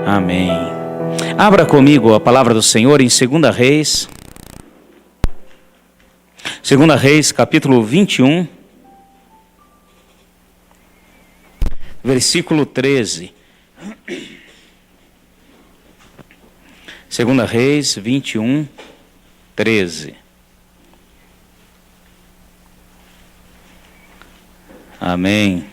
Amém. Abra comigo a palavra do Senhor em 2 Reis. 2 Reis, capítulo 21, versículo 13. 2 Reis 21, 13. Amém.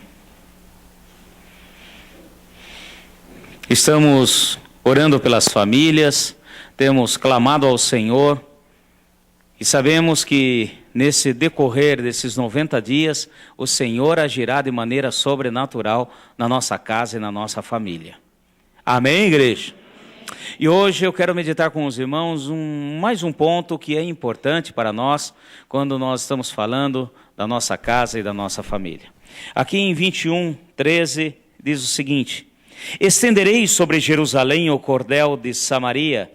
Estamos orando pelas famílias, temos clamado ao Senhor e sabemos que nesse decorrer desses 90 dias, o Senhor agirá de maneira sobrenatural na nossa casa e na nossa família. Amém, igreja? E hoje eu quero meditar com os irmãos mais um ponto que é importante para nós quando nós estamos falando da nossa casa e da nossa família. Aqui em 21, 13, diz o seguinte: estenderei sobre Jerusalém o cordel de Samaria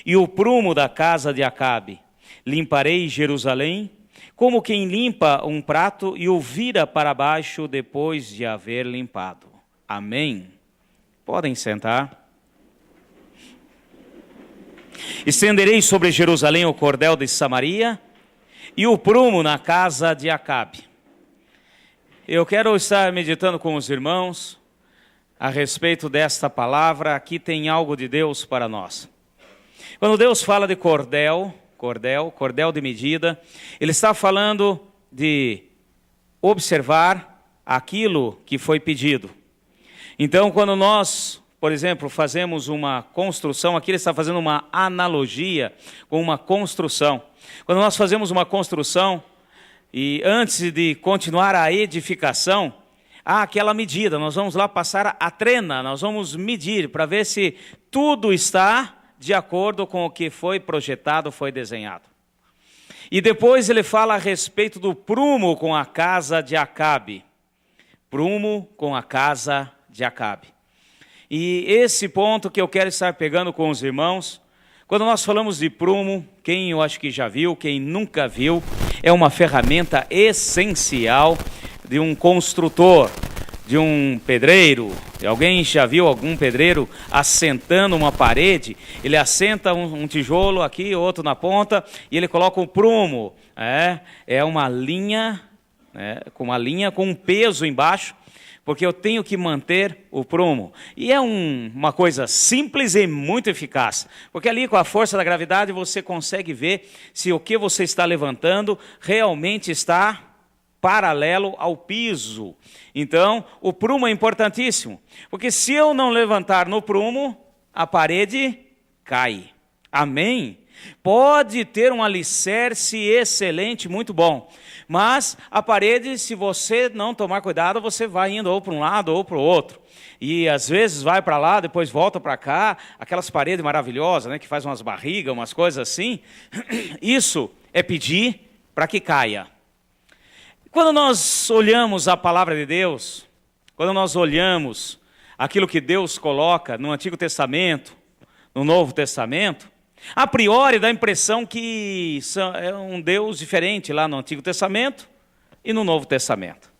e o prumo da casa de Acabe. Limparei Jerusalém como quem limpa um prato e o vira para baixo depois de haver limpado. Amém. Podem sentar. Estenderei sobre Jerusalém o cordel de Samaria e o prumo na casa de Acabe. Eu quero estar meditando com os irmãos a respeito desta palavra. Aqui tem algo de Deus para nós. Quando Deus fala de cordel de medida, Ele está falando de observar aquilo que foi pedido. Então, quando nós, por exemplo, fazemos uma construção, aqui Ele está fazendo uma analogia com uma construção. Quando nós fazemos uma construção, e antes de continuar a edificação, há aquela medida, nós vamos lá passar a trena, nós vamos medir para ver se tudo está de acordo com o que foi projetado, foi desenhado. E depois ele fala a respeito do prumo com a casa de Acabe. Prumo com a casa de Acabe. E esse ponto que eu quero estar pegando com os irmãos, quando nós falamos de prumo, quem eu acho que já viu, quem nunca viu, é uma ferramenta essencial de um construtor, de um pedreiro. Alguém já viu algum pedreiro assentando uma parede? Ele assenta um tijolo aqui, outro na ponta, e ele coloca um prumo. É uma linha, com um peso embaixo, porque eu tenho que manter o prumo. E é uma coisa simples e muito eficaz, porque ali com a força da gravidade você consegue ver se o que você está levantando realmente está paralelo ao piso. Então, o prumo é importantíssimo, porque se eu não levantar no prumo, a parede cai. Amém? Pode ter um alicerce excelente, muito bom, mas a parede, se você não tomar cuidado, você vai indo ou para um lado ou para o outro. E às vezes vai para lá, depois volta para cá, aquelas paredes maravilhosas, que faz umas barrigas, umas coisas assim. Isso é pedir para que caia. Quando nós olhamos a palavra de Deus, quando nós olhamos aquilo que Deus coloca no Antigo Testamento, no Novo Testamento, a priori dá a impressão que é um Deus diferente lá no Antigo Testamento e no Novo Testamento.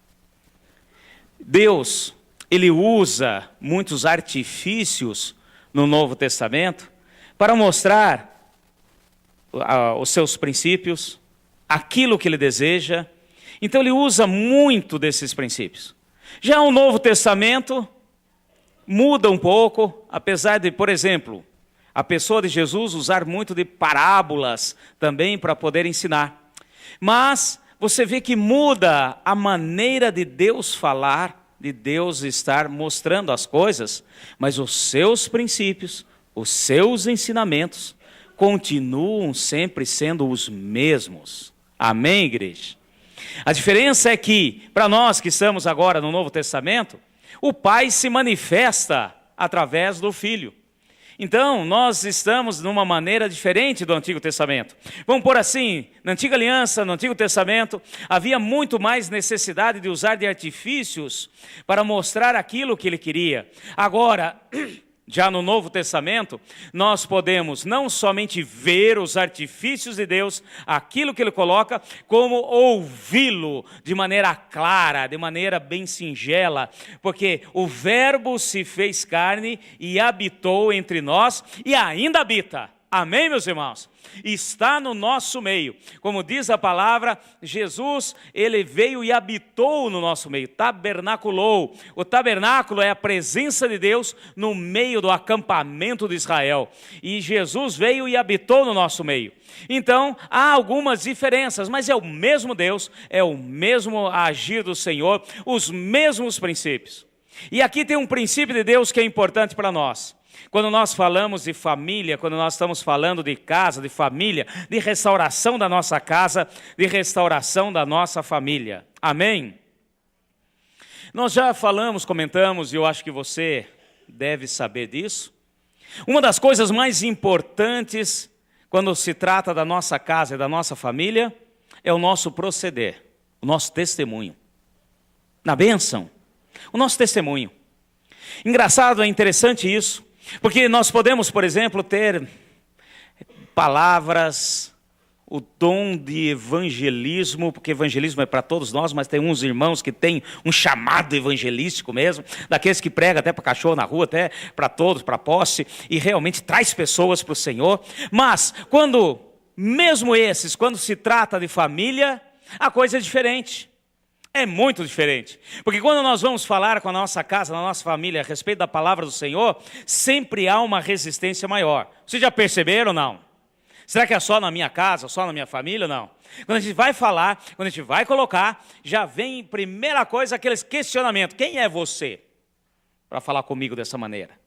Deus, Ele usa muitos artifícios no Novo Testamento para mostrar os seus princípios, aquilo que Ele deseja. Então Ele usa muito desses princípios. Já o Novo Testamento muda um pouco, apesar de, por exemplo, a pessoa de Jesus usar muito de parábolas também para poder ensinar. Mas você vê que muda a maneira de Deus falar, de Deus estar mostrando as coisas, mas os seus princípios, os seus ensinamentos continuam sempre sendo os mesmos. Amém, igreja? A diferença é que, para nós que estamos agora no Novo Testamento, o Pai se manifesta através do Filho. Então, nós estamos numa maneira diferente do Antigo Testamento. Vamos pôr assim, na Antiga Aliança, no Antigo Testamento, havia muito mais necessidade de usar de artifícios para mostrar aquilo que Ele queria. Agora, Já no Novo Testamento, nós podemos não somente ver os artifícios de Deus, aquilo que Ele coloca, como ouvi-lo de maneira clara, de maneira bem singela, porque o Verbo se fez carne e habitou entre nós e ainda habita. Amém, meus irmãos? Está no nosso meio. Como diz a palavra, Jesus, Ele veio e habitou no nosso meio, tabernaculou. O tabernáculo é a presença de Deus no meio do acampamento de Israel. E Jesus veio e habitou no nosso meio. Então, há algumas diferenças, mas é o mesmo Deus, é o mesmo agir do Senhor, os mesmos princípios. E aqui tem um princípio de Deus que é importante para nós. Quando nós falamos de família, quando nós estamos falando de casa, de família, de restauração da nossa casa, de restauração da nossa família. Amém? Nós já falamos, comentamos, e eu acho que você deve saber disso. Uma das coisas mais importantes quando se trata da nossa casa e da nossa família é o nosso proceder, o nosso testemunho. Na bênção, o nosso testemunho. Engraçado, é interessante isso. Porque nós podemos, por exemplo, ter palavras, o dom de evangelismo, porque evangelismo é para todos nós, mas tem uns irmãos que têm um chamado evangelístico mesmo, daqueles que pregam até para cachorro na rua, até para todos, para posse, e realmente traz pessoas para o Senhor. Mas, mesmo esses, quando se trata de família, a coisa é diferente. É muito diferente, porque quando nós vamos falar com a nossa casa, na nossa família, a respeito da palavra do Senhor, sempre há uma resistência maior. Vocês já perceberam ou não? Será que é só na minha casa, só na minha família ou não? Quando a gente vai falar, quando a gente vai colocar, já vem, primeira coisa, aqueles questionamentos. Quem é você para falar comigo dessa maneira?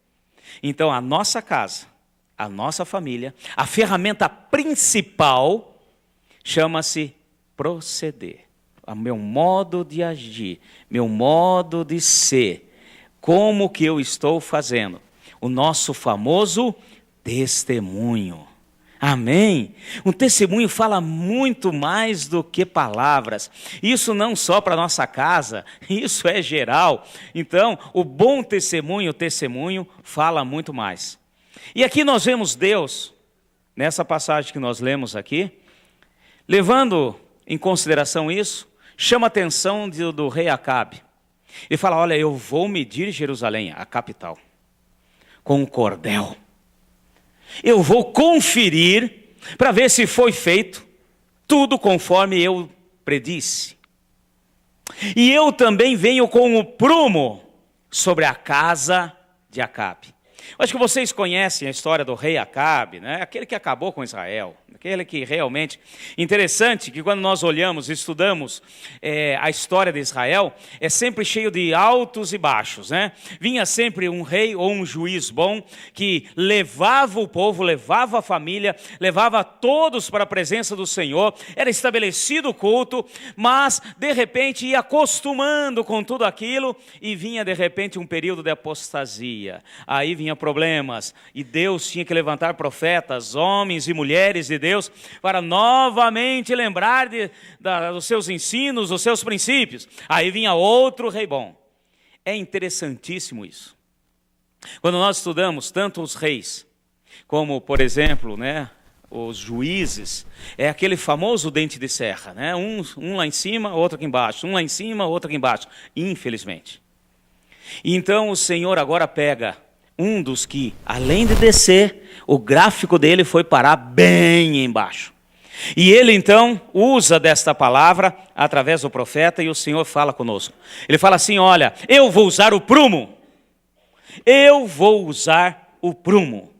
Então, a nossa casa, a nossa família, a ferramenta principal chama-se proceder. O meu modo de agir, meu modo de ser, como que eu estou fazendo, o nosso famoso testemunho. Amém? Um testemunho fala muito mais do que palavras. Isso não só para a nossa casa, isso é geral. Então, o bom testemunho, o testemunho fala muito mais. E aqui nós vemos Deus, nessa passagem que nós lemos aqui, levando em consideração isso, chama a atenção do rei Acabe. Ele fala, olha, eu vou medir Jerusalém, a capital, com um cordel. Eu vou conferir para ver se foi feito tudo conforme eu predisse. E eu também venho com o prumo sobre a casa de Acabe. Eu acho que vocês conhecem a história do rei Acabe, né? Aquele que acabou com Israel. Aquele que realmente... Interessante que quando nós olhamos e estudamos a história de Israel, é sempre cheio de altos e baixos, né? Vinha sempre um rei ou um juiz bom que levava o povo, levava a família, levava todos para a presença do Senhor. Era estabelecido o culto, mas de repente ia acostumando com tudo aquilo e vinha de repente um período de apostasia. Aí vinha problemas e Deus tinha que levantar profetas, homens e mulheres de Deus, para novamente lembrar dos seus ensinos, dos seus princípios. Aí vinha outro rei bom. É interessantíssimo isso. Quando nós estudamos tanto os reis, como, por exemplo, né, os juízes, é aquele famoso dente de serra, né? Um lá em cima, outro aqui embaixo, um lá em cima, outro aqui embaixo, infelizmente. E então o Senhor agora pega um dos que, além de descer, o gráfico dele foi parar bem embaixo. E ele então usa desta palavra através do profeta e o Senhor fala conosco. Ele fala assim, olha, eu vou usar o prumo. Eu vou usar o prumo.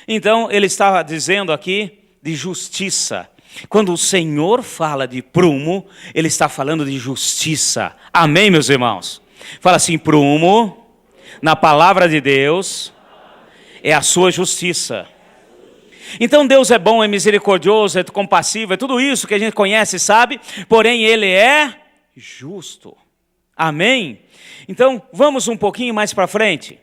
Então ele estava dizendo aqui de justiça. Quando o Senhor fala de prumo, ele está falando de justiça. Amém, meus irmãos? Fala assim, prumo, na palavra de Deus, é a sua justiça. Então Deus é bom, é misericordioso, é compassivo, é tudo isso que a gente conhece e sabe, porém Ele é justo. Amém? Então vamos um pouquinho mais para frente.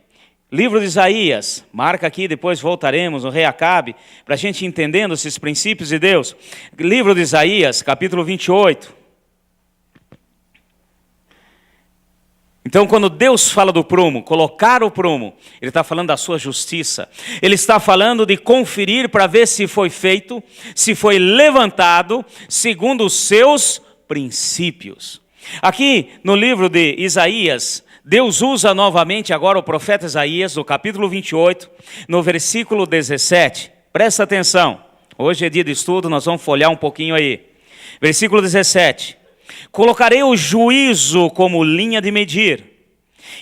Livro de Isaías, marca aqui, depois voltaremos no rei Acabe, para a gente entendendo esses princípios de Deus. Livro de Isaías, capítulo 28. Então, quando Deus fala do prumo, colocar o prumo, Ele está falando da sua justiça. Ele está falando de conferir para ver se foi feito, se foi levantado, segundo os seus princípios. Aqui no livro de Isaías, Deus usa novamente agora o profeta Isaías, no capítulo 28, no versículo 17. Presta atenção, hoje é dia de estudo, nós vamos folhear um pouquinho aí. Versículo 17. Colocarei o juízo como linha de medir,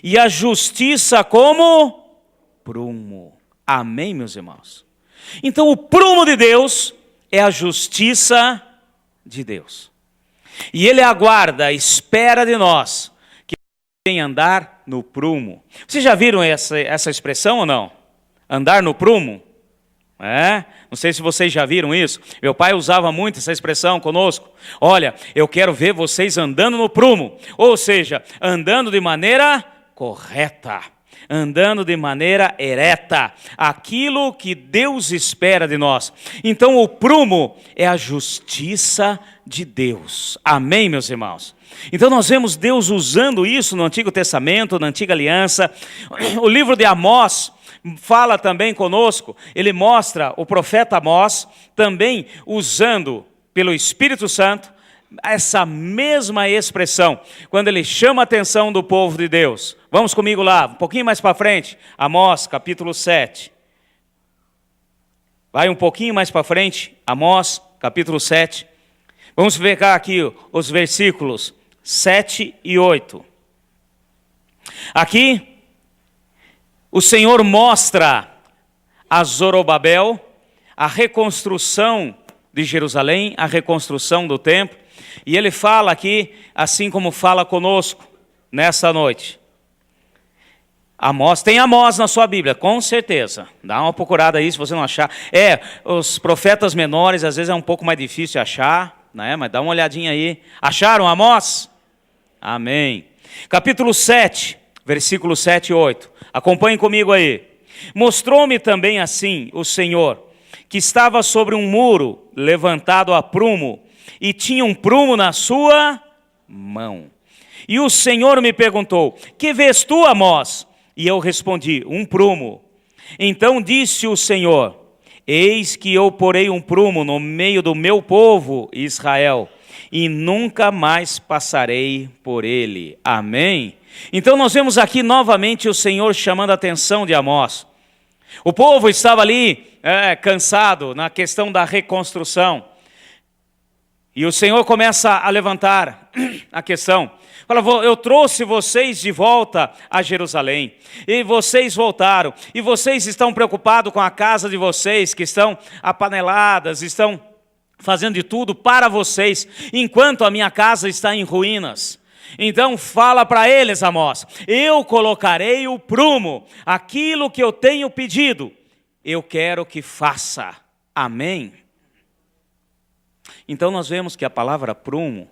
e a justiça como prumo. Amém, meus irmãos? Então o prumo de Deus é a justiça de Deus. E Ele aguarda, espera de nós, que tem andar no prumo. Vocês já viram essa expressão ou não? Andar no prumo? Não sei se vocês já viram isso. Meu pai usava muito essa expressão conosco. Olha, eu quero ver vocês andando no prumo. Ou seja, andando de maneira correta, andando de maneira ereta, aquilo que Deus espera de nós. Então o prumo é a justiça de Deus. Amém, meus irmãos? Então nós vemos Deus usando isso no Antigo Testamento, na Antiga Aliança. O livro de Amós fala também conosco, ele mostra o profeta Amós também usando pelo Espírito Santo essa mesma expressão, quando ele chama a atenção do povo de Deus. Vamos comigo lá, um pouquinho mais para frente, Amós capítulo 7. Vai um pouquinho mais para frente, Amós capítulo 7. Vamos ver aqui os versículos 7 e 8. Aqui, o Senhor mostra a Zorobabel a reconstrução de Jerusalém, a reconstrução do templo, e ele fala aqui, assim como fala conosco nessa noite. Amós, tem Amós na sua Bíblia, com certeza. Dá uma procurada aí se você não achar. Os profetas menores às vezes é um pouco mais difícil de achar, né? Mas dá uma olhadinha aí. Acharam Amós? Amém. Capítulo 7, versículos 7 e 8. Acompanhem comigo aí. Mostrou-me também assim o Senhor, que estava sobre um muro levantado a prumo, e tinha um prumo na sua mão. E o Senhor me perguntou: que vês tu, Amós? E eu respondi: um prumo. Então disse o Senhor: eis que eu porei um prumo no meio do meu povo Israel, e nunca mais passarei por ele. Amém? Então nós vemos aqui novamente o Senhor chamando a atenção de Amós. O povo estava ali cansado na questão da reconstrução. E o Senhor começa a levantar a questão. Fala: eu trouxe vocês de volta a Jerusalém, e vocês voltaram, e vocês estão preocupados com a casa de vocês, que estão apaneladas, estão fazendo de tudo para vocês, enquanto a minha casa está em ruínas. Então fala para eles, Amós: eu colocarei o prumo, aquilo que eu tenho pedido, eu quero que faça. Amém? Então nós vemos que a palavra prumo,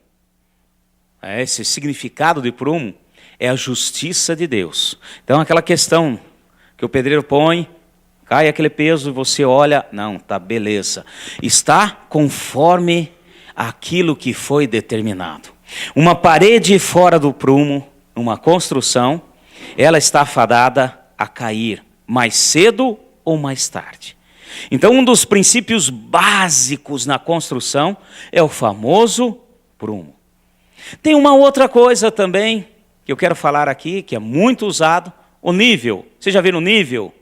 esse significado de prumo, é a justiça de Deus. Então aquela questão que o pedreiro põe, cai aquele peso e você olha, não, tá beleza. Está conforme aquilo que foi determinado. Uma parede fora do prumo, uma construção, ela está fadada a cair mais cedo ou mais tarde. Então um dos princípios básicos na construção é o famoso prumo. Tem uma outra coisa também que eu quero falar aqui, que é muito usado, o nível. Vocês já viram o nível?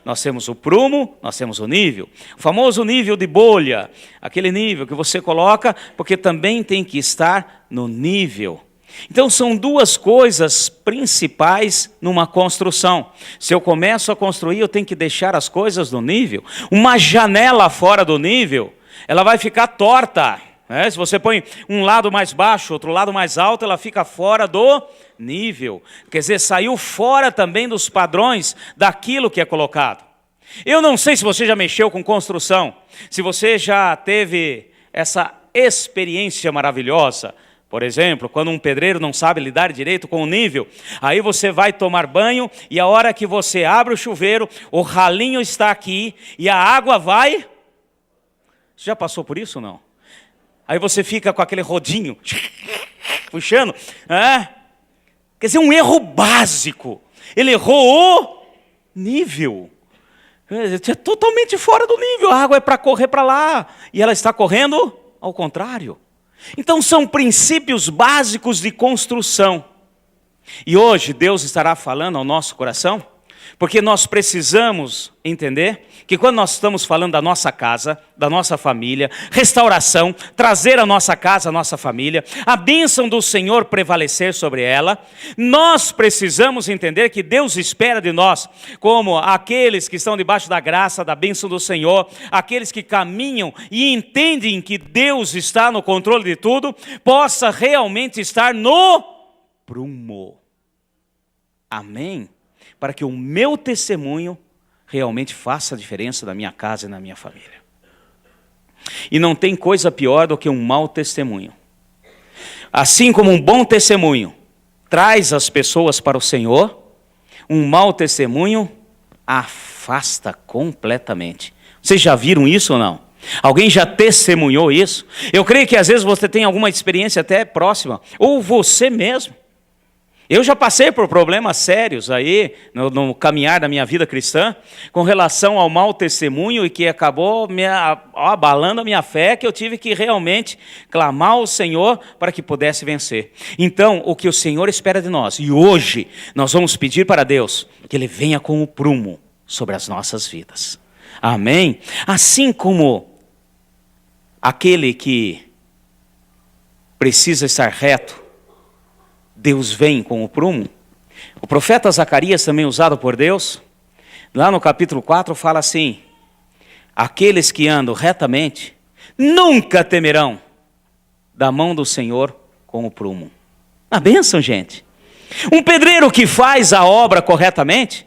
Nós temos o prumo, nós temos o nível. O famoso nível de bolha, aquele nível que você coloca, porque também tem que estar no nível. Então são duas coisas principais numa construção. Se eu começo a construir, eu tenho que deixar as coisas no nível. Uma janela fora do nível, ela vai ficar torta. Se você põe um lado mais baixo, outro lado mais alto, ela fica fora do nível. Quer dizer, saiu fora também dos padrões daquilo que é colocado. Eu não sei se você já mexeu com construção, se você já teve essa experiência maravilhosa. Por exemplo, quando um pedreiro não sabe lidar direito com o nível, aí você vai tomar banho e a hora que você abre o chuveiro, o ralinho está aqui e a água vai... Você já passou por isso ou não? Aí você fica com aquele rodinho, puxando, Quer dizer, um erro básico. Ele errou o nível. É totalmente fora do nível. A água é para correr para lá e ela está correndo ao contrário. Então são princípios básicos de construção. E hoje Deus estará falando ao nosso coração, porque nós precisamos entender que quando nós estamos falando da nossa casa, da nossa família, restauração, trazer a nossa casa, a nossa família, a bênção do Senhor prevalecer sobre ela, nós precisamos entender que Deus espera de nós, como aqueles que estão debaixo da graça, da bênção do Senhor, aqueles que caminham e entendem que Deus está no controle de tudo, possa realmente estar no prumo. Amém? Para que o meu testemunho realmente faça a diferença na minha casa e na minha família. E não tem coisa pior do que um mau testemunho. Assim como um bom testemunho traz as pessoas para o Senhor, um mau testemunho afasta completamente. Vocês já viram isso ou não? Alguém já testemunhou isso? Eu creio que às vezes você tem alguma experiência até próxima, ou você mesmo. Eu já passei por problemas sérios aí, no caminhar da minha vida cristã, com relação ao mau testemunho e que acabou abalando a minha fé, que eu tive que realmente clamar ao Senhor para que pudesse vencer. Então, o que o Senhor espera de nós, e hoje nós vamos pedir para Deus, que Ele venha com o prumo sobre as nossas vidas. Amém? Assim como aquele que precisa estar reto, Deus vem com o prumo. O profeta Zacarias, também usado por Deus, lá no capítulo 4 fala assim: aqueles que andam retamente nunca temerão da mão do Senhor com o prumo. A bênção, gente. Um pedreiro que faz a obra corretamente,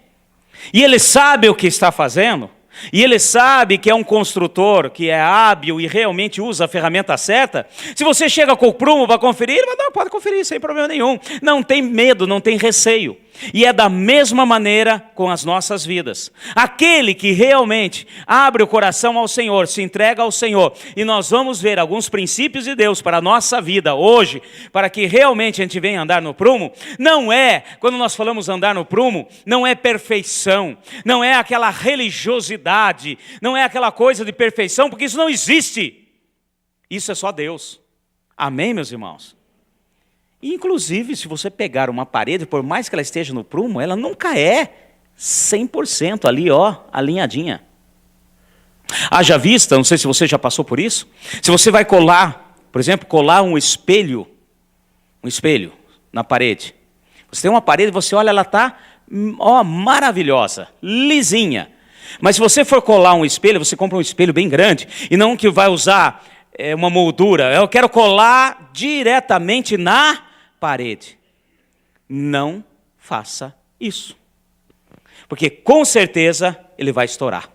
e ele sabe o que está fazendo, e ele sabe que é um construtor, que é hábil e realmente usa a ferramenta certa. Se você chega com o prumo para conferir, ele vai dar, pode conferir sem problema nenhum. Não tem medo, não tem receio. E é da mesma maneira com as nossas vidas. Aquele que realmente abre o coração ao Senhor, se entrega ao Senhor, e nós vamos ver alguns princípios de Deus para a nossa vida hoje, para que realmente a gente venha andar no prumo. Não é, quando nós falamos andar no prumo, não é perfeição, não é aquela religiosidade, não é aquela coisa de perfeição, porque isso não existe. Isso é só Deus. Amém, meus irmãos? Inclusive, se você pegar uma parede, por mais que ela esteja no prumo, ela nunca é 100% ali, ó, alinhadinha. Haja vista, não sei se você já passou por isso, se você vai colar, por exemplo, colar um espelho na parede. Você tem uma parede, você olha, ela está, ó, maravilhosa, lisinha. Mas se você for colar um espelho, você compra um espelho bem grande, e não que vai usar uma moldura. Eu quero colar diretamente na parede. Não faça isso. Porque com certeza ele vai estourar.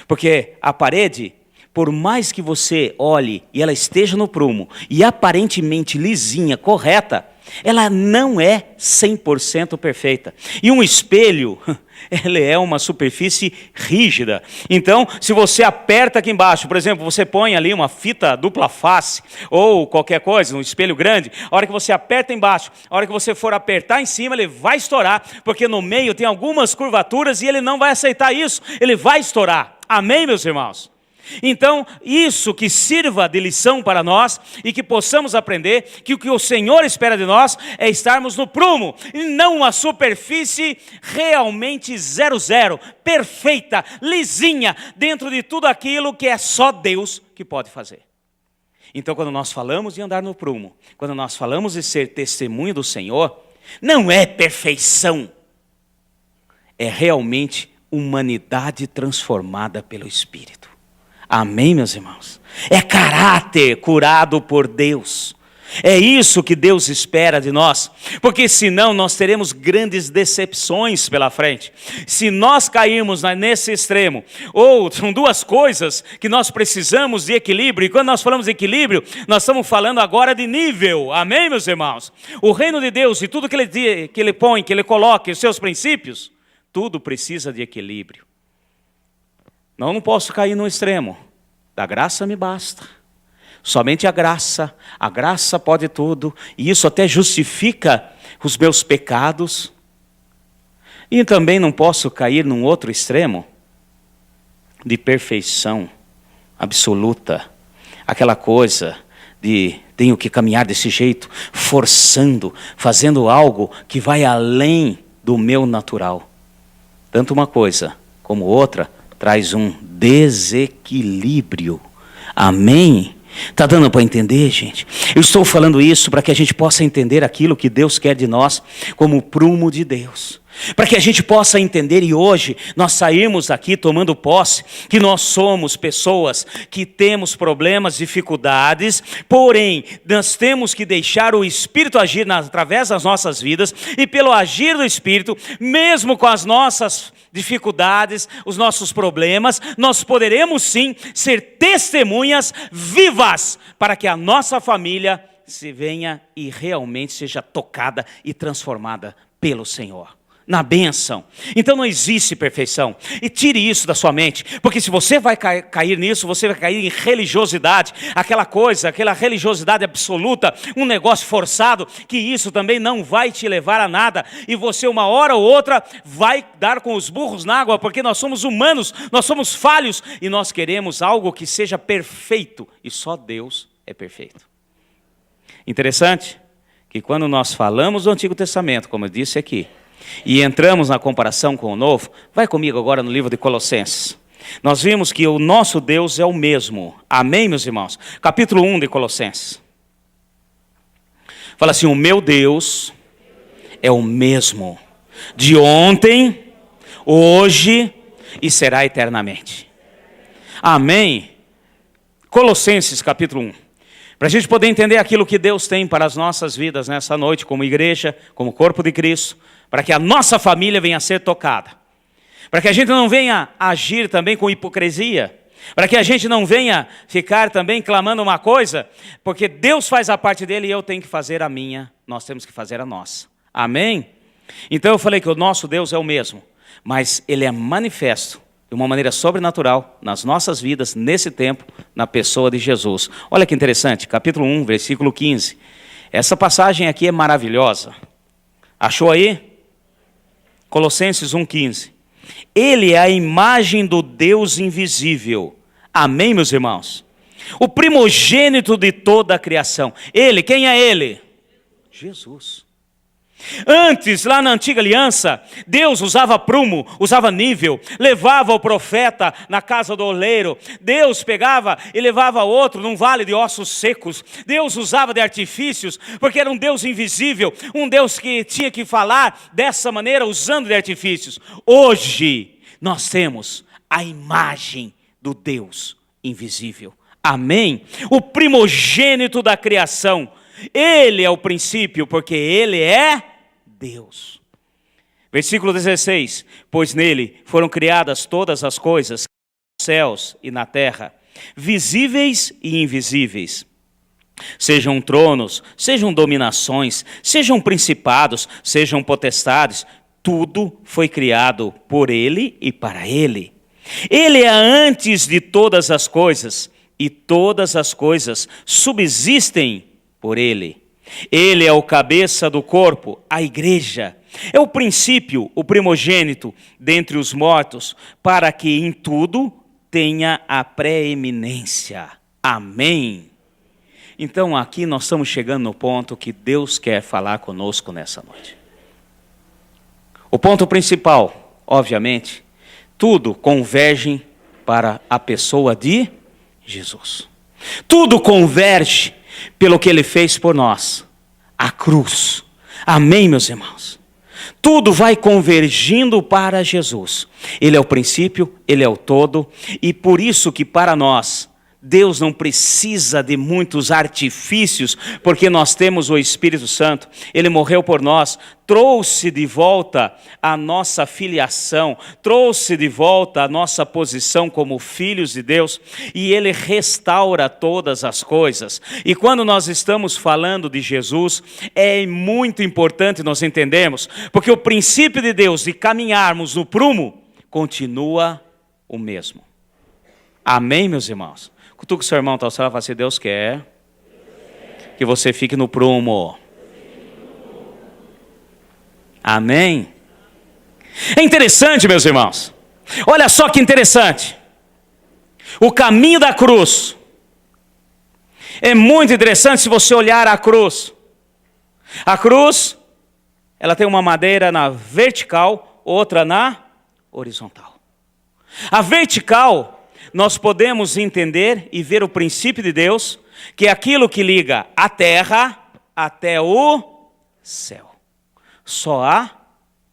Porque a parede, por mais que você olhe e ela esteja no prumo, e aparentemente lisinha, correta, ela não é 100% perfeita. E um espelho, ele é uma superfície rígida. Então, se você aperta aqui embaixo, por exemplo, você põe ali uma fita dupla face, ou qualquer coisa, um espelho grande, a hora que você aperta embaixo, a hora que você for apertar em cima, ele vai estourar, porque no meio tem algumas curvaturas e ele não vai aceitar isso, ele vai estourar. Amém, meus irmãos? Então, isso que sirva de lição para nós e que possamos aprender que o que o Senhor espera de nós é estarmos no prumo e não uma superfície realmente 00, perfeita, lisinha, dentro de tudo aquilo que é só Deus que pode fazer. Então, quando nós falamos de andar no prumo, quando nós falamos de ser testemunho do Senhor, não é perfeição, é realmente humanidade transformada pelo Espírito. Amém, meus irmãos? É caráter curado por Deus. É isso que Deus espera de nós, porque senão nós teremos grandes decepções pela frente. Se nós cairmos nesse extremo, ou são duas coisas que nós precisamos de equilíbrio, e quando nós falamos de equilíbrio, nós estamos falando agora de nível. Amém, meus irmãos? O reino de Deus e tudo que Ele põe, que Ele coloca, os seus princípios, tudo precisa de equilíbrio. Não posso cair no extremo. Da graça me basta. Somente a graça pode tudo, e isso até justifica os meus pecados. E também não posso cair num outro extremo de perfeição absoluta, aquela coisa de tenho que caminhar desse jeito, forçando, fazendo algo que vai além do meu natural. Tanto uma coisa como outra traz um desequilíbrio. Amém? Está dando para entender, gente? Eu estou falando isso para que a gente possa entender aquilo que Deus quer de nós como prumo de Deus. Para que a gente possa entender e hoje nós sairmos daqui tomando posse que nós somos pessoas que temos problemas, dificuldades, porém nós temos que deixar o Espírito agir através das nossas vidas e pelo agir do Espírito, mesmo com as nossas dificuldades, os nossos problemas, nós poderemos sim ser testemunhas vivas para que a nossa família se venha e realmente seja tocada e transformada pelo Senhor. Na bênção. Então não existe perfeição. E tire isso da sua mente. Porque se você vai cair nisso, você vai cair em religiosidade. Aquela coisa, aquela religiosidade absoluta. Um negócio forçado. Que isso também não vai te levar a nada. E você uma hora ou outra vai dar com os burros na água. Porque nós somos humanos. Nós somos falhos. E nós queremos algo que seja perfeito. E só Deus é perfeito. Interessante que quando nós falamos do Antigo Testamento, como eu disse aqui, e entramos na comparação com o Novo, vai comigo agora no livro de Colossenses. Nós vimos que o nosso Deus é o mesmo. Amém, meus irmãos? Capítulo 1 de Colossenses. Fala assim, o meu Deus é o mesmo, de ontem, hoje e será eternamente. Amém? Colossenses capítulo 1. Para a gente poder entender aquilo que Deus tem para as nossas vidas nessa noite, como igreja, como corpo de Cristo, para que a nossa família venha a ser tocada. Para que a gente não venha agir também com hipocrisia. Para que a gente não venha ficar também clamando uma coisa, porque Deus faz a parte dele e eu tenho que fazer a minha, nós temos que fazer a nossa. Amém? Então eu falei que o nosso Deus é o mesmo, mas ele é manifesto de uma maneira sobrenatural nas nossas vidas, nesse tempo, na pessoa de Jesus. Olha que interessante, capítulo 1, versículo 15. Essa passagem aqui é maravilhosa. Achou aí? Colossenses 1,15. Ele é a imagem do Deus invisível. Amém, meus irmãos? O primogênito de toda a criação. Ele, quem é ele? Jesus. Antes, lá na antiga aliança, Deus usava prumo, usava nível, levava o profeta na casa do oleiro. Deus pegava e levava outro num vale de ossos secos. Deus usava de artifícios, porque era um Deus invisível, um Deus que tinha que falar dessa maneira, usando de artifícios. Hoje, nós temos a imagem do Deus invisível. Amém? O primogênito da criação. Ele é o princípio, porque ele é Deus. Versículo 16. Pois nele foram criadas todas as coisas, nos céus e na terra, visíveis e invisíveis. Sejam tronos, sejam dominações, sejam principados, sejam potestades, tudo foi criado por ele e para ele. Ele é antes de todas as coisas, e todas as coisas subsistem por ele. Ele é o cabeça do corpo, a igreja. É o princípio, o primogênito dentre os mortos, para que em tudo tenha a preeminência. Amém. Então aqui nós estamos chegando no ponto que Deus quer falar conosco nessa noite. O ponto principal, obviamente, tudo converge para a pessoa de Jesus. Tudo converge pelo que ele fez por nós, a cruz. Amém, meus irmãos? Tudo vai convergindo para Jesus. Ele é o princípio, ele é o todo, e por isso que para nós, Deus não precisa de muitos artifícios, porque nós temos o Espírito Santo. Ele morreu por nós, trouxe de volta a nossa filiação, trouxe de volta a nossa posição como filhos de Deus, e Ele restaura todas as coisas. E quando nós estamos falando de Jesus, é muito importante nós entendermos, porque o princípio de Deus de caminharmos no prumo continua o mesmo. Amém, meus irmãos? Cutuca o seu irmão, tá? Você vai falar assim, Deus quer que você fique no prumo. Amém? É interessante, meus irmãos. Olha só que interessante. O caminho da cruz. É muito interessante se você olhar a cruz. A cruz, ela tem uma madeira na vertical, outra na horizontal. A vertical, nós podemos entender e ver o princípio de Deus, que é aquilo que liga a terra até o céu. Só há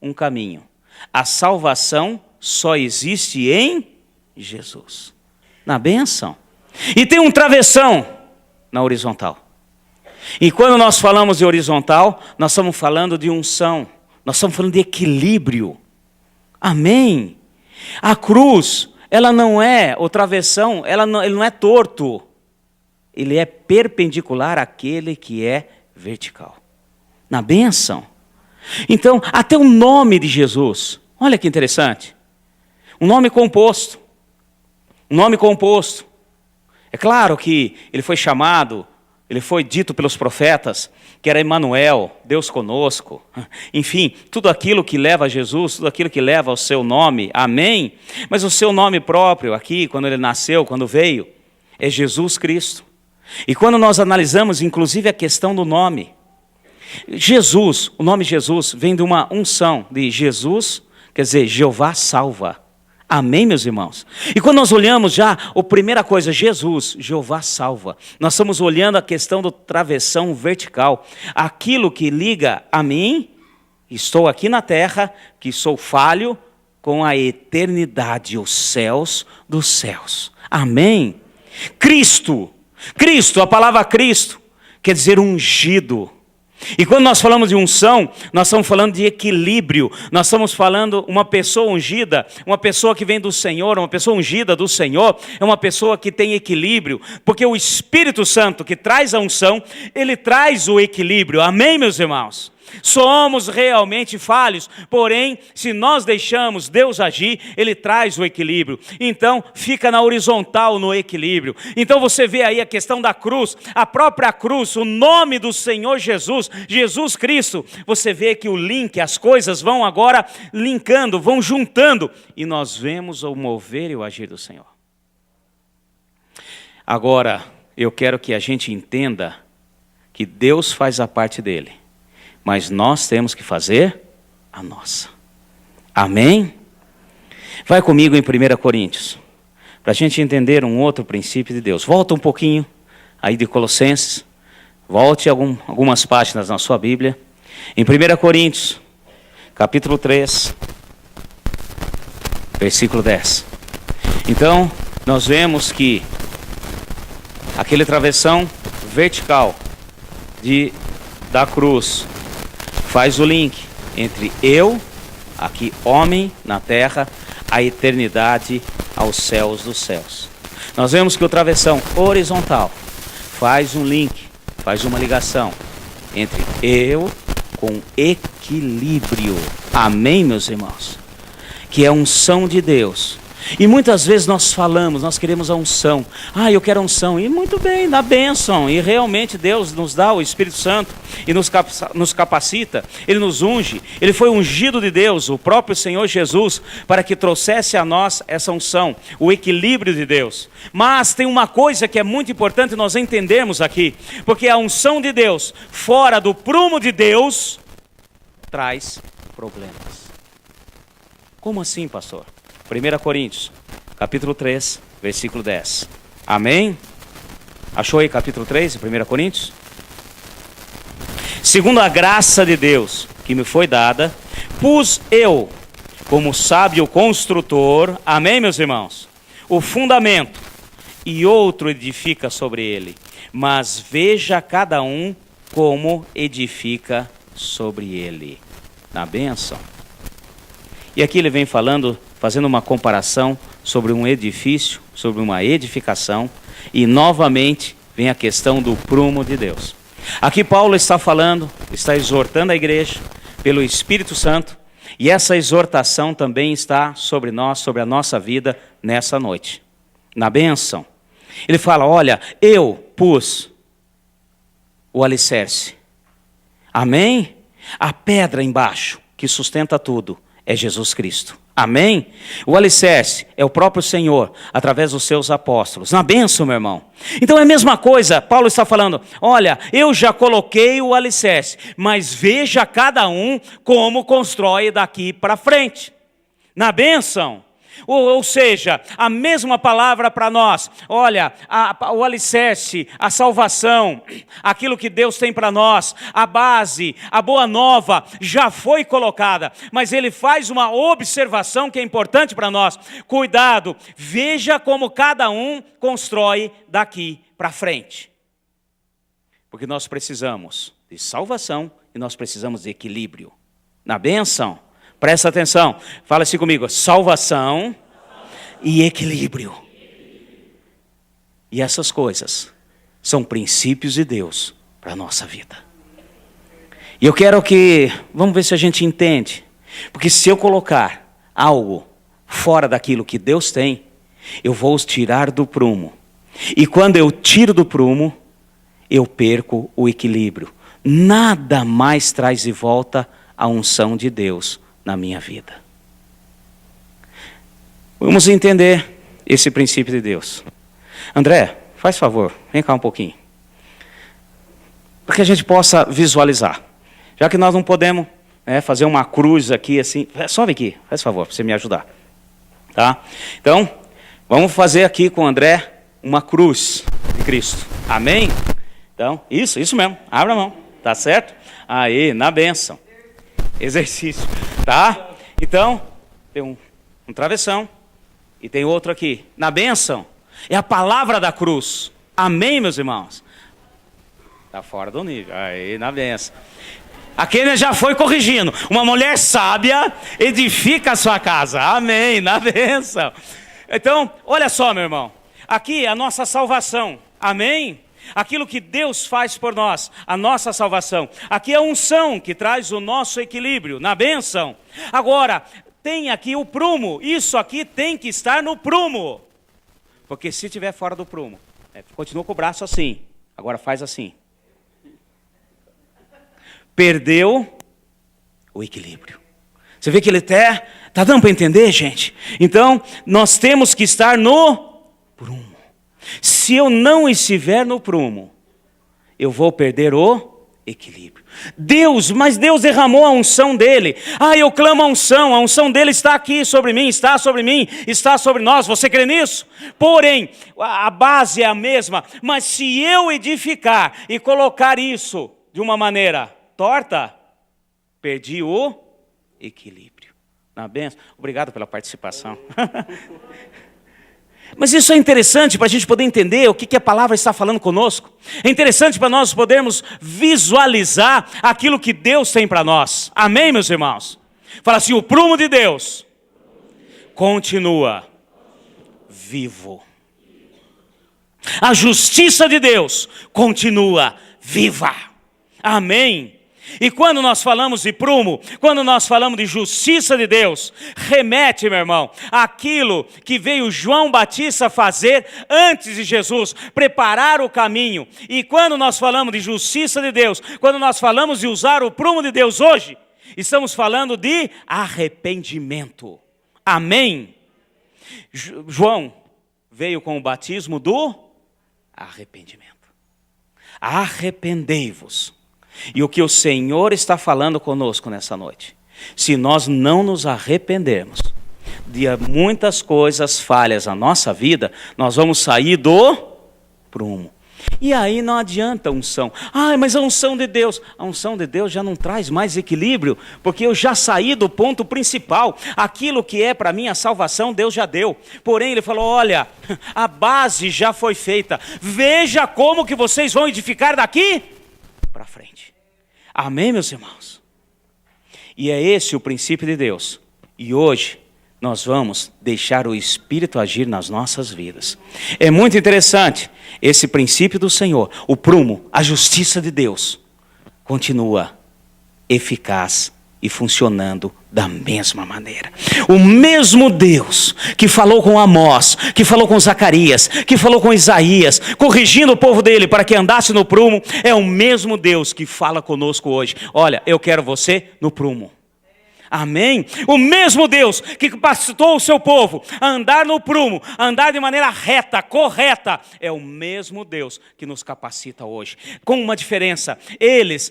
um caminho. A salvação só existe em Jesus. Na bênção. E tem um travessão na horizontal. E quando nós falamos de horizontal, nós estamos falando de unção. Nós estamos falando de equilíbrio. Amém? A cruz, ela não é, o travessão, ele não é torto. Ele é perpendicular àquele que é vertical. Na bênção. Então, até o nome de Jesus, olha que interessante. Um nome composto. Um nome composto. É claro que ele foi chamado, ele foi dito pelos profetas, que era Emanuel, Deus conosco. Enfim, tudo aquilo que leva a Jesus, tudo aquilo que leva ao seu nome, amém? Mas o seu nome próprio aqui, quando ele nasceu, quando veio, é Jesus Cristo. E quando nós analisamos, inclusive, a questão do nome, Jesus, o nome Jesus vem de uma unção de Jesus, quer dizer, Jeová salva. Amém, meus irmãos? E quando nós olhamos já, a primeira coisa, Jesus, Jeová salva. Nós estamos olhando a questão do travessão vertical. Aquilo que liga a mim, estou aqui na terra, que sou falho, com a eternidade, os céus dos céus. Amém? Cristo, a palavra Cristo, quer dizer ungido. E quando nós falamos de unção, nós estamos falando de equilíbrio. Nós estamos falando uma pessoa ungida, uma pessoa que vem do Senhor, uma pessoa ungida do Senhor, é uma pessoa que tem equilíbrio, porque o Espírito Santo que traz a unção, ele traz o equilíbrio. Amém, meus irmãos? Somos realmente falhos, porém, se nós deixamos Deus agir, Ele traz o equilíbrio. Então, fica na horizontal, no equilíbrio. Então você vê aí a questão da cruz, a própria cruz, o nome do Senhor Jesus, Jesus Cristo. Você vê que o link, as coisas vão agora linkando, vão juntando, e nós vemos o mover e o agir do Senhor. Agora, eu quero que a gente entenda que Deus faz a parte dele, mas nós temos que fazer a nossa. Amém? Vai comigo em 1 Coríntios, para a gente entender um outro princípio de Deus. Volta um pouquinho aí de Colossenses, volte algumas páginas na sua Bíblia. Em 1 Coríntios, capítulo 3, versículo 10. Então, nós vemos que aquele travessão vertical da cruz faz o link entre eu, aqui homem na terra, a eternidade aos céus dos céus. Nós vemos que o travessão horizontal faz um link, faz uma ligação entre eu com equilíbrio. Amém, meus irmãos? Que é a unção de Deus. E muitas vezes nós falamos, nós queremos a unção. Eu quero a unção. E muito bem, dá bênção. E realmente Deus nos dá o Espírito Santo e nos capacita. Ele nos unge. Ele foi ungido de Deus, o próprio Senhor Jesus, para que trouxesse a nós essa unção, o equilíbrio de Deus. Mas tem uma coisa que é muito importante nós entendermos aqui. Porque a unção de Deus, fora do prumo de Deus, traz problemas. Como assim, pastor? 1 Coríntios, capítulo 3, versículo 10. Amém? Achou aí capítulo 3, 1 Coríntios? Segundo a graça de Deus que me foi dada, pus eu, como sábio construtor, amém, meus irmãos? O fundamento, e outro edifica sobre ele. Mas veja cada um como edifica sobre ele. Na bênção. E aqui ele vem fazendo uma comparação sobre um edifício, sobre uma edificação, e novamente vem a questão do prumo de Deus. Aqui Paulo está falando, está exortando a igreja pelo Espírito Santo, e essa exortação também está sobre nós, sobre a nossa vida nessa noite. Na bênção. Ele fala, olha, eu pus o alicerce. Amém? A pedra embaixo, que sustenta tudo, é Jesus Cristo. Amém? O alicerce é o próprio Senhor, através dos seus apóstolos. Na bênção, meu irmão. Então é a mesma coisa, Paulo está falando, olha, eu já coloquei o alicerce, mas veja cada um como constrói daqui para frente. Na bênção. Ou seja, a mesma palavra para nós. Olha, o alicerce, a salvação, aquilo que Deus tem para nós, a base, a boa nova, já foi colocada. Mas ele faz uma observação que é importante para nós. Cuidado, veja como cada um constrói daqui para frente. Porque nós precisamos de salvação e nós precisamos de equilíbrio. Na bênção. Presta atenção, fala assim comigo, salvação e equilíbrio. E essas coisas são princípios de Deus para a nossa vida. E eu quero vamos ver se a gente entende. Porque se eu colocar algo fora daquilo que Deus tem, eu vou tirar do prumo. E quando eu tiro do prumo, eu perco o equilíbrio. Nada mais traz de volta a unção de Deus na minha vida. Vamos entender esse princípio de Deus. André, faz favor, vem cá um pouquinho. Para que a gente possa visualizar. Já que nós não podemos fazer uma cruz aqui assim. Sobe aqui, faz favor, para você me ajudar. Tá? Então, vamos fazer aqui com o André uma cruz de Cristo. Amém? Então, isso mesmo. Abra a mão. Tá certo? Aí, na bênção. Exercício. Tá? Então, tem um travessão e tem outro aqui. Na bênção, é a palavra da cruz. Amém, meus irmãos? Está fora do nível. Aí, na bênção. Aquele já foi corrigindo. Uma mulher sábia edifica a sua casa. Amém, na bênção. Então, olha só, meu irmão. Aqui é a nossa salvação. Amém? Aquilo que Deus faz por nós, a nossa salvação. Aqui é a unção que traz o nosso equilíbrio, na bênção. Agora, tem aqui o prumo. Isso aqui tem que estar no prumo. Porque se estiver fora do prumo, continua com o braço assim. Agora faz assim. Perdeu o equilíbrio. Você vê que ele até... Está dando para entender, gente? Então, nós temos que estar no prumo. Se eu não estiver no prumo, eu vou perder o equilíbrio. Mas Deus derramou a unção dele. Eu clamo a unção dele está aqui sobre mim, está sobre nós. Você crê nisso? Porém, a base é a mesma, mas se eu edificar e colocar isso de uma maneira torta, perdi o equilíbrio. Na bênção. Obrigado pela participação. Mas isso é interessante para a gente poder entender o que a palavra está falando conosco. É interessante para nós podermos visualizar aquilo que Deus tem para nós. Amém, meus irmãos? Fala assim, o prumo de Deus continua vivo. A justiça de Deus continua viva. Amém? E quando nós falamos de prumo, quando nós falamos de justiça de Deus, remete, meu irmão, àquilo que veio João Batista fazer antes de Jesus, preparar o caminho. E quando nós falamos de justiça de Deus, quando nós falamos de usar o prumo de Deus hoje, estamos falando de arrependimento. Amém? João veio com o batismo do arrependimento. Arrependei-vos. E o que o Senhor está falando conosco nessa noite, se nós não nos arrependermos de muitas coisas falhas na nossa vida, nós vamos sair do prumo. E aí não adianta a unção. Mas a unção de Deus já não traz mais equilíbrio, porque eu já saí do ponto principal. Aquilo que é para mim a salvação, Deus já deu. Porém, ele falou, olha, a base já foi feita. Veja como que vocês vão edificar daqui para frente. Amém, meus irmãos? E é esse o princípio de Deus. E hoje nós vamos deixar o Espírito agir nas nossas vidas. É muito interessante esse princípio do Senhor. O prumo, a justiça de Deus, continua eficaz e funcionando da mesma maneira. O mesmo Deus que falou com Amós, que falou com Zacarias, que falou com Isaías, corrigindo o povo dele para que andasse no prumo, é o mesmo Deus que fala conosco hoje. Olha, eu quero você no prumo. Amém? O mesmo Deus que capacitou o seu povo a andar no prumo, a andar de maneira reta, correta, é o mesmo Deus que nos capacita hoje. Com uma diferença: eles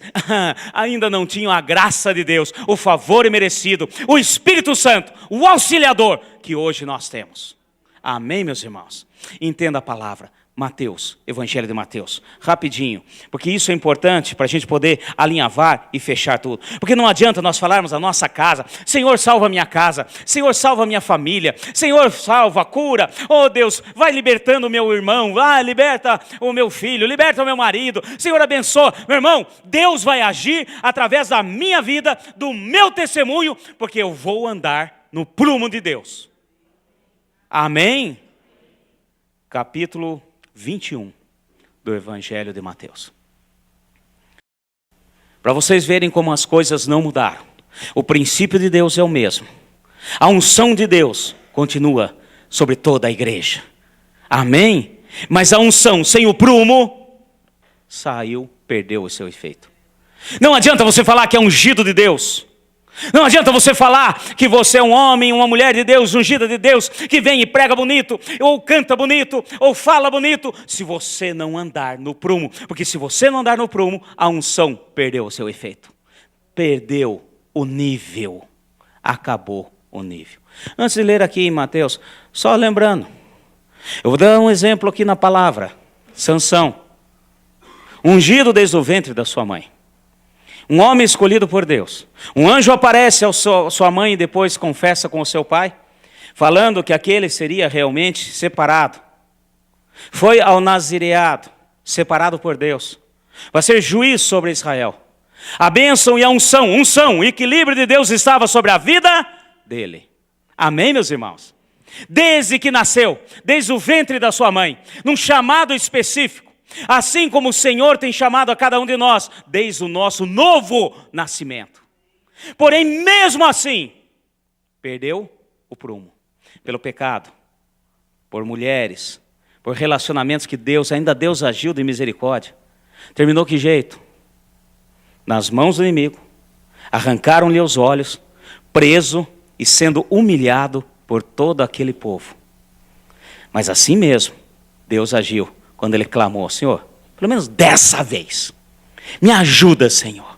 ainda não tinham a graça de Deus, o favor imerecido, o Espírito Santo, o auxiliador que hoje nós temos. Amém, meus irmãos? Entenda a palavra. Mateus, Evangelho de Mateus, rapidinho, porque isso é importante para a gente poder alinhavar e fechar tudo. Porque não adianta nós falarmos da nossa casa: Senhor, salva a minha casa, Senhor, salva a minha família, Senhor, salva, cura, oh Deus, vai libertando o meu irmão, liberta o meu filho, liberta o meu marido, Senhor, abençoa. Meu irmão, Deus vai agir através da minha vida, do meu testemunho, porque eu vou andar no prumo de Deus. Amém? Capítulo 21 do Evangelho de Mateus. Para vocês verem como as coisas não mudaram. O princípio de Deus é o mesmo. A unção de Deus continua sobre toda a igreja. Amém? Mas a unção sem o prumo saiu, perdeu o seu efeito. Não adianta você falar que é ungido de Deus. Não adianta você falar que você é um homem, uma mulher de Deus, ungida de Deus, que vem e prega bonito, ou canta bonito, ou fala bonito, se você não andar no prumo. Porque se você não andar no prumo, a unção perdeu o seu efeito. Perdeu o nível. Acabou o nível. Antes de ler aqui em Mateus, só lembrando, eu vou dar um exemplo aqui na palavra. Sansão, ungido desde o ventre da sua mãe. Um homem escolhido por Deus. Um anjo aparece à sua mãe e depois confessa com o seu pai, falando que aquele seria realmente separado. Foi ao nazireado, separado por Deus. Vai ser juiz sobre Israel. A bênção e a unção, o equilíbrio de Deus estava sobre a vida dele. Amém, meus irmãos? Desde que nasceu, desde o ventre da sua mãe, num chamado específico. Assim como o Senhor tem chamado a cada um de nós, desde o nosso novo nascimento. Porém, mesmo assim, perdeu o prumo. Pelo pecado, por mulheres, por relacionamentos que Deus agiu de misericórdia. Terminou que jeito? Nas mãos do inimigo, arrancaram-lhe os olhos, preso e sendo humilhado por todo aquele povo. Mas assim mesmo, Deus agiu. Quando ele clamou: Senhor, pelo menos dessa vez, me ajuda, Senhor.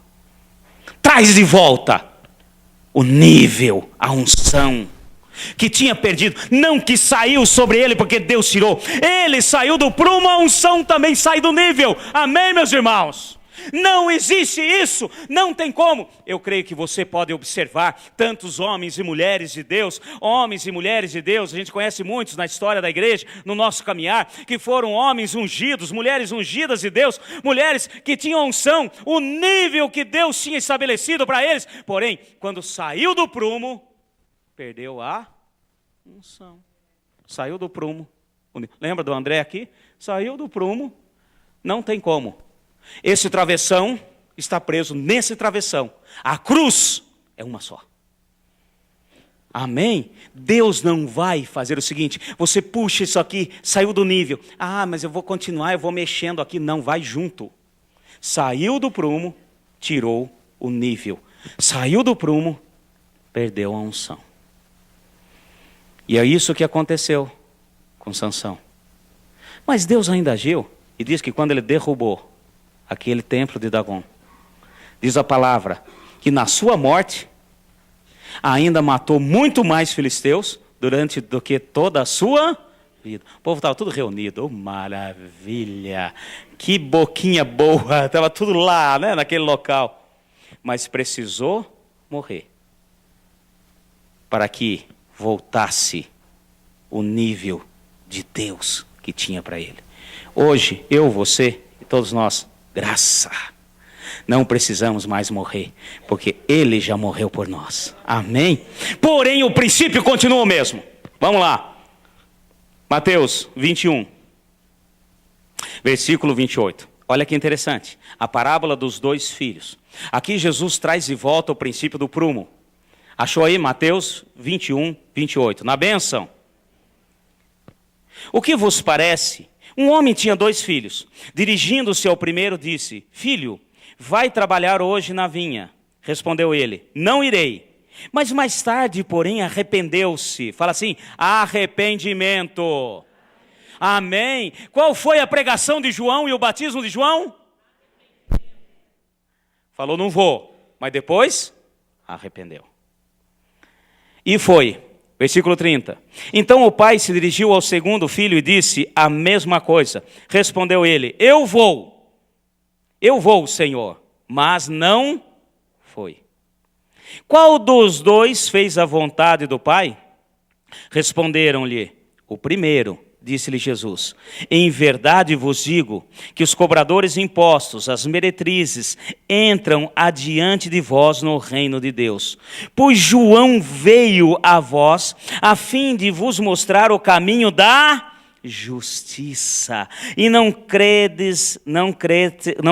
Traz de volta o nível, a unção que tinha perdido. Não que saiu sobre ele porque Deus tirou. Ele saiu do prumo, a unção também sai do nível. Amém, meus irmãos? Não existe isso, não tem como. Eu creio que você pode observar tantos homens e mulheres de Deus, a gente conhece muitos na história da igreja, no nosso caminhar, que foram homens ungidos, mulheres ungidas de Deus, mulheres que tinham unção, o nível que Deus tinha estabelecido para eles, porém, quando saiu do prumo, perdeu a unção. Saiu do prumo. Lembra do André aqui? Saiu do prumo, não tem como. Esse travessão está preso nesse travessão. A cruz é uma só. Amém? Deus não vai fazer o seguinte: você puxa isso aqui, saiu do nível. Mas eu vou continuar, eu vou mexendo aqui. Não, vai junto. Saiu do prumo, tirou o nível. Saiu do prumo, perdeu a unção. E é isso que aconteceu com Sansão. Mas Deus ainda agiu e diz que quando ele derrubou aquele templo de Dagon, diz a palavra que na sua morte ainda matou muito mais filisteus do que toda a sua vida. O povo estava tudo reunido. Oh, maravilha! Que boquinha boa! Estava tudo lá, né, naquele local. Mas precisou morrer para que voltasse o nível de Deus que tinha para ele. Hoje, eu, você e todos nós, graça, não precisamos mais morrer, porque Ele já morreu por nós. Amém? Porém, o princípio continua o mesmo. Vamos lá. Mateus 21, versículo 28. Olha que interessante, a parábola dos dois filhos. Aqui Jesus traz de volta o princípio do prumo. Achou aí Mateus 21, 28, na bênção. O que vos parece? Um homem tinha 2 filhos. Dirigindo-se ao primeiro, disse: Filho, vai trabalhar hoje na vinha. Respondeu ele: Não irei. Mas mais tarde, porém, arrependeu-se. Fala assim: arrependimento. Amém. Qual foi a pregação de João e o batismo de João? Falou: não vou. Mas depois, arrependeu. E foi. Versículo 30. Então o pai se dirigiu ao segundo filho e disse a mesma coisa. Respondeu ele: eu vou, Senhor. Mas não foi. Qual dos dois fez a vontade do pai? Responderam-lhe: o primeiro. Disse-lhe Jesus: em verdade vos digo que os cobradores de impostos, as meretrizes, entram adiante de vós no reino de Deus. Pois João veio a vós a fim de vos mostrar o caminho da justiça, e não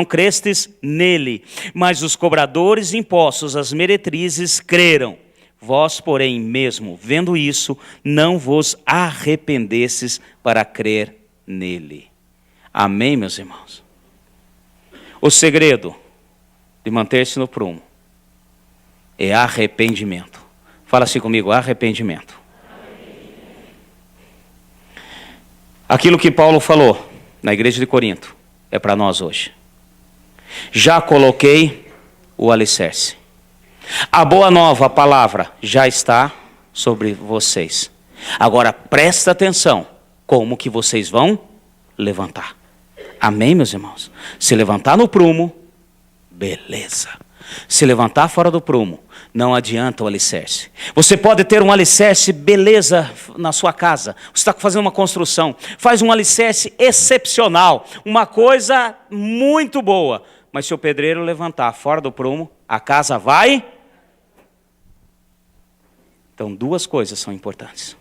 crestes nele, mas os cobradores de impostos, as meretrizes, creram. Vós, porém, mesmo vendo isso, não vos arrependestes para crer nele. Amém, meus irmãos? O segredo de manter-se no prumo é arrependimento. Fala assim comigo: arrependimento. Aquilo que Paulo falou na igreja de Corinto é para nós hoje. Já coloquei o alicerce. A boa nova, a palavra, já está sobre vocês. Agora presta atenção como que vocês vão levantar. Amém, meus irmãos? Se levantar no prumo, beleza. Se levantar fora do prumo, não adianta o alicerce. Você pode ter um alicerce, beleza, na sua casa. Você está fazendo uma construção, faz um alicerce excepcional, uma coisa muito boa. Mas se o pedreiro levantar fora do prumo, a casa vai... Então, 2 coisas são importantes.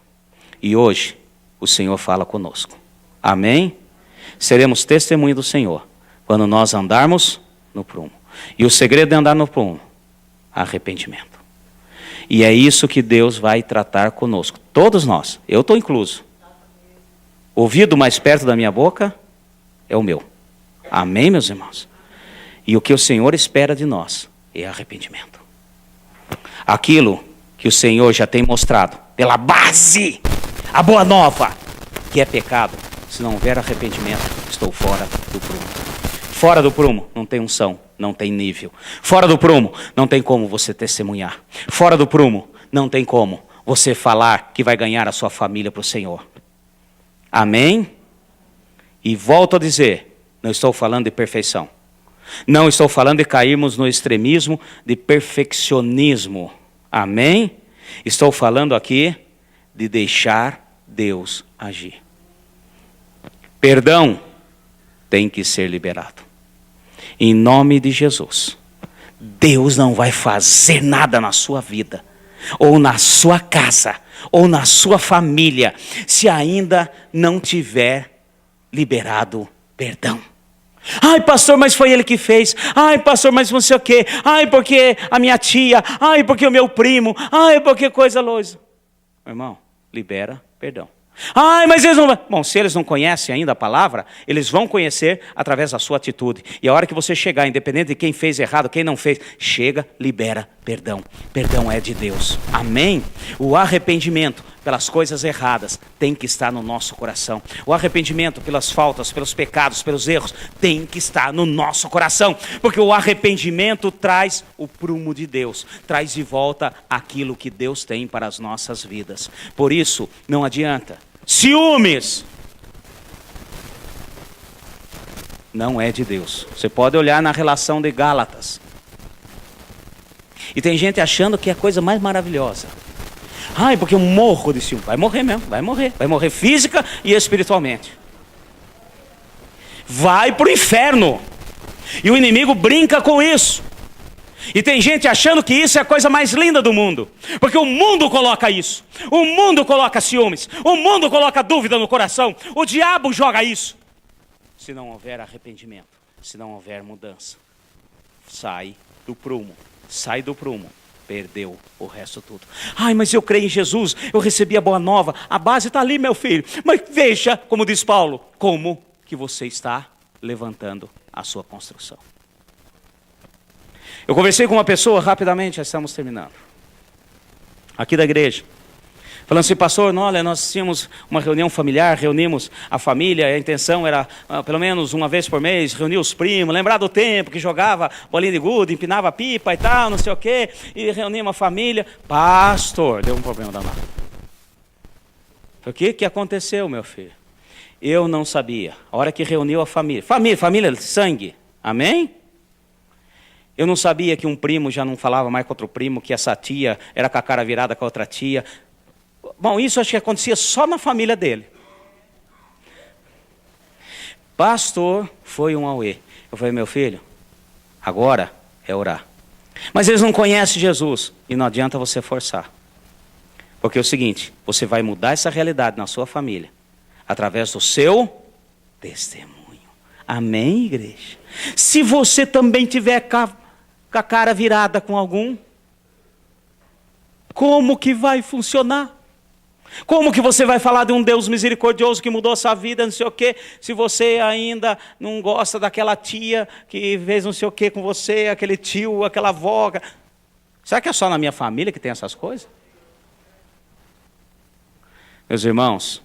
E hoje, o Senhor fala conosco. Amém? Seremos testemunho do Senhor quando nós andarmos no prumo. E o segredo de andar no prumo: arrependimento. E é isso que Deus vai tratar conosco. Todos nós, eu estou incluso. O ouvido mais perto da minha boca é o meu. Amém, meus irmãos? E o que o Senhor espera de nós é arrependimento. Aquilo que o Senhor já tem mostrado pela base, a boa nova, que é pecado. Se não houver arrependimento, estou fora do prumo. Fora do prumo não tem unção, não tem nível. Fora do prumo não tem como você testemunhar. Fora do prumo não tem como você falar que vai ganhar a sua família para o Senhor. Amém? E volto a dizer, não estou falando de perfeição. Não estou falando de cairmos no extremismo de perfeccionismo. Amém? Estou falando aqui de deixar Deus agir. Perdão tem que ser liberado. Em nome de Jesus. Deus não vai fazer nada na sua vida, ou na sua casa, ou na sua família, se ainda não tiver liberado perdão. Ai, pastor, mas foi ele que fez. Ai, pastor, mas não sei o quê. Ai, porque a minha tia. Ai, porque o meu primo. Ai, porque coisa loisa. Irmão, libera perdão. Ai, mas eles não... Bom, se eles não conhecem ainda a palavra, eles vão conhecer através da sua atitude. E a hora que você chegar, independente de quem fez errado, quem não fez, chega, libera perdão. Perdão é de Deus. Amém? O arrependimento pelas coisas erradas tem que estar no nosso coração. O arrependimento pelas faltas, pelos pecados, pelos erros, tem que estar no nosso coração. Porque o arrependimento traz o prumo de Deus. Traz de volta aquilo que Deus tem para as nossas vidas. Por isso, não adianta. Ciúmes não é de Deus. Você pode olhar na relação de Gálatas. E tem gente achando que é a coisa mais maravilhosa. Ai, porque eu morro de ciúme. Vai morrer mesmo, vai morrer. Vai morrer física e espiritualmente. Vai para o inferno. E o inimigo brinca com isso. E tem gente achando que isso é a coisa mais linda do mundo. Porque o mundo coloca isso. O mundo coloca ciúmes. O mundo coloca dúvida no coração. O diabo joga isso. Se não houver arrependimento, se não houver mudança. Sai do prumo, sai do prumo. Perdeu o resto tudo. Ai, mas eu creio em Jesus, eu recebi a boa nova, a base está ali, meu filho. Mas veja, como diz Paulo, como que você está levantando a sua construção. Eu conversei com uma pessoa, rapidamente, já estamos terminando, aqui da igreja, falando assim, pastor, olha, nós tínhamos uma reunião familiar, reunimos a família, a intenção era, pelo menos uma vez por mês, reunir os primos, lembrar do tempo que jogava bolinha de gude, empinava pipa e tal, não sei o quê, e reunimos a família. Pastor, deu um problema danado. O que aconteceu, meu filho? Eu não sabia. A hora que reuniu a família, família, sangue, amém? Eu não sabia que um primo já não falava mais com outro primo, que essa tia era com a cara virada com a outra tia. Bom, isso acho que acontecia só na família dele. Pastor, foi um auê. Eu falei, meu filho, agora é orar. Mas eles não conhecem Jesus. E não adianta você forçar. Porque é o seguinte, você vai mudar essa realidade na sua família. Através do seu testemunho. Amém, igreja? Se você também tiver com a cara virada com algum, como que vai funcionar? Como que você vai falar de um Deus misericordioso que mudou a sua vida, não sei o quê, se você ainda não gosta daquela tia que fez não sei o quê com você, aquele tio, aquela avó? Será que é só na minha família que tem essas coisas? Meus irmãos,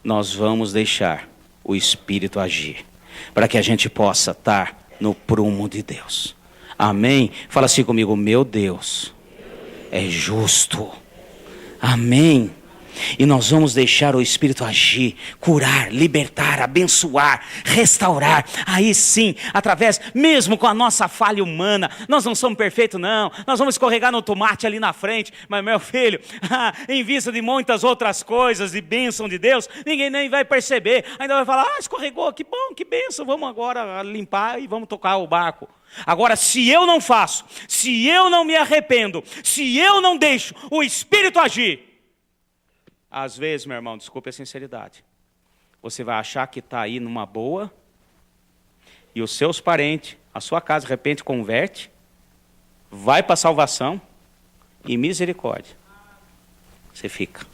nós vamos deixar o Espírito agir, para que a gente possa estar no prumo de Deus. Amém? Fala assim comigo, meu Deus é justo. Amém? E nós vamos deixar o Espírito agir, curar, libertar, abençoar, restaurar. Aí sim, através, mesmo com a nossa falha humana, nós não somos perfeitos não, nós vamos escorregar no tomate ali na frente, mas meu filho, em vista de muitas outras coisas e bênção de Deus, ninguém nem vai perceber, ainda vai falar, escorregou, que bom, que bênção, vamos agora limpar e vamos tocar o barco. Agora, se eu não faço, se eu não me arrependo, se eu não deixo o Espírito agir, às vezes, meu irmão, desculpe a sinceridade, você vai achar que está aí numa boa, e os seus parentes, a sua casa de repente converte, vai para a salvação, e misericórdia, você fica.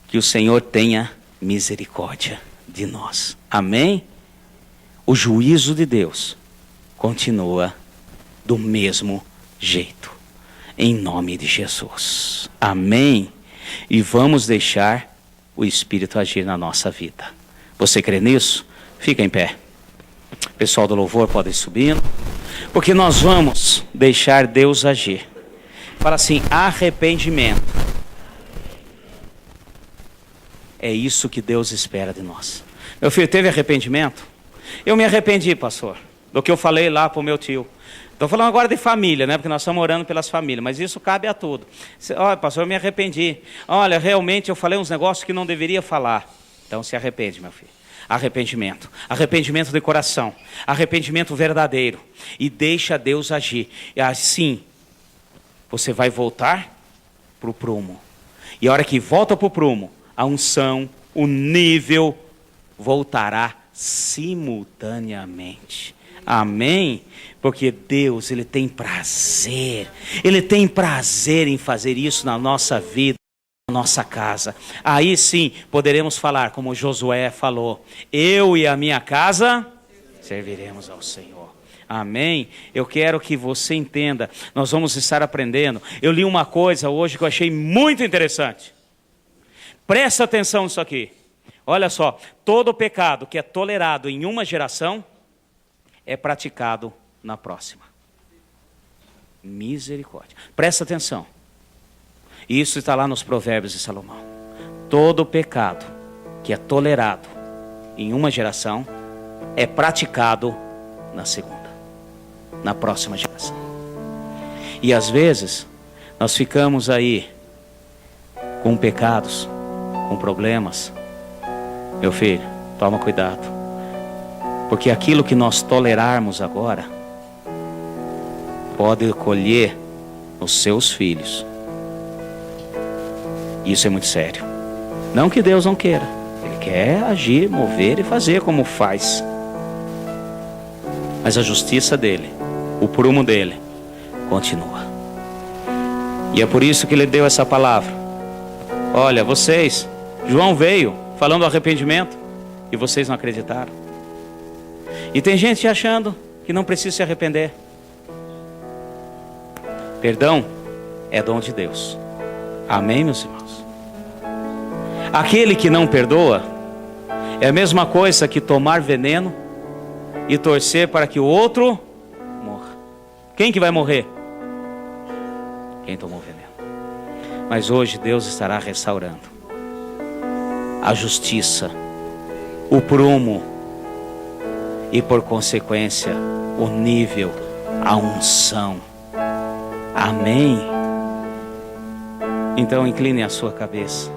Que o Senhor tenha misericórdia de nós. Amém? O juízo de Deus continua do mesmo jeito. Em nome de Jesus. Amém? E vamos deixar o Espírito agir na nossa vida. Você crê nisso? Fica em pé. Pessoal do louvor pode ir subindo. Porque nós vamos deixar Deus agir. Fala assim, arrependimento. É isso que Deus espera de nós. Meu filho, teve arrependimento? Eu me arrependi, pastor, do que eu falei lá para o meu tio. Estou falando agora de família, né? Porque nós estamos orando pelas famílias, mas isso cabe a tudo. Olha, pastor, eu me arrependi. Olha, realmente eu falei uns negócios que não deveria falar. Então se arrepende, meu filho. Arrependimento. Arrependimento de coração. Arrependimento verdadeiro. E deixa Deus agir. E assim, você vai voltar para o prumo. E a hora que volta para o prumo, a unção, o nível voltará simultaneamente. Amém? Porque Deus, Ele tem prazer em fazer isso na nossa vida, na nossa casa. Aí sim, poderemos falar como Josué falou, eu e a minha casa serviremos ao Senhor. Amém? Eu quero que você entenda, nós vamos estar aprendendo. Eu li uma coisa hoje que eu achei muito interessante. Presta atenção nisso aqui. Olha só, todo pecado que é tolerado em uma geração é praticado na próxima. Misericórdia. Presta atenção. Isso está lá nos Provérbios de Salomão. Todo pecado que é tolerado em uma geração é praticado na segunda, na próxima geração. E às vezes nós ficamos aí com pecados, com problemas. Meu filho, toma cuidado. Porque aquilo que nós tolerarmos agora pode colher nos seus filhos. Isso é muito sério. Não que Deus não queira. Ele quer agir, mover e fazer como faz. Mas a justiça dele, o prumo dele, continua. E é por isso que ele deu essa palavra. Olha, vocês, João veio falando arrependimento e vocês não acreditaram. E tem gente achando que não precisa se arrepender. Perdão é dom de Deus. Amém, meus irmãos? Aquele que não perdoa é a mesma coisa que tomar veneno e torcer para que o outro morra. Quem que vai morrer? Quem tomou veneno. Mas hoje Deus estará restaurando a justiça, o prumo e por consequência o nível, a unção. Amém? Então incline a sua cabeça,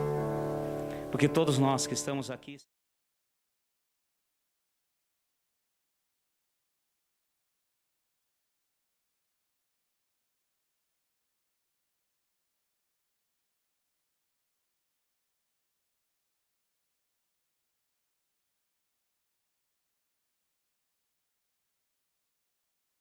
porque todos nós que estamos aqui